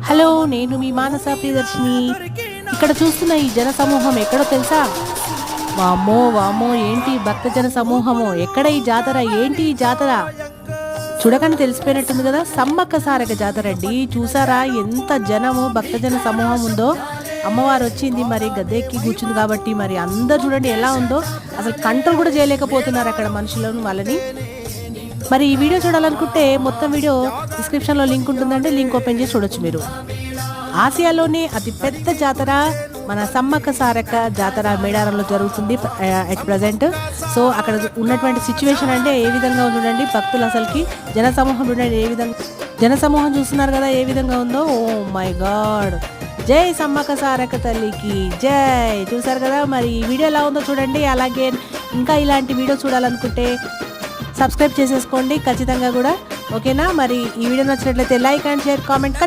Hello, నేను మీ మానస ప్రియదర్శిని. ఇక్కడ చూస్తున్న ఈ జన సమూహం ఎక్కడో తెలుసా? వామ్మో వామ్మో, ఏంటి భక్తజన సమూహము! ఎక్కడ ఈ జాతర? ఏంటి ఈ జాతర? చూడగానే తెలిసిపోయినట్టుంది కదా, సమ్మక్క సారక జాతర అండి. చూసారా ఎంత జనము, భక్తజన సమూహం ఉందో. అమ్మవారు వచ్చింది, మరి గద్దెక్కి కూర్చుంది కాబట్టి మరి అందరు చూడండి ఎలా ఉందో. అసలు కంట్రోల్ కూడా చేయలేకపోతున్నారు అక్కడ మనుషులను, వాళ్ళని. మరి ఈ వీడియో చూడాలనుకుంటే మొత్తం వీడియో డిస్క్రిప్షన్లో లింక్ ఉంటుందండి, లింక్ ఓపెన్ చేసి చూడొచ్చు మీరు. ఆసియాలోనే అతి పెద్ద జాతర మన సమ్మక్క సారక్క జాతర మేడారంలో జరుగుతుంది అట్ ప్రజెంట్. సో అక్కడ ఉన్నటువంటి సిచ్యువేషన్ అంటే ఏ విధంగా చూడండి, భక్తులు అసలుకి జనసమూహం చూడండి ఏ విధంగా, జనసమూహం చూస్తున్నారు కదా ఏ విధంగా ఉందో. ఓ మై గాడ్, జై సమ్మక్క సారక్క తల్లికి జై. చూసారు కదా, మరి ఈ వీడియో ఎలా ఉందో చూడండి. అలాగే ఇంకా ఇలాంటి వీడియో చూడాలనుకుంటే సబ్స్క్రైబ్ చేసేసుకోండి ఖచ్చితంగా కూడా, ఓకేనా? మరి ఈ వీడియో నచ్చినట్లయితే లైక్ అండ్ షేర్ కామెంట్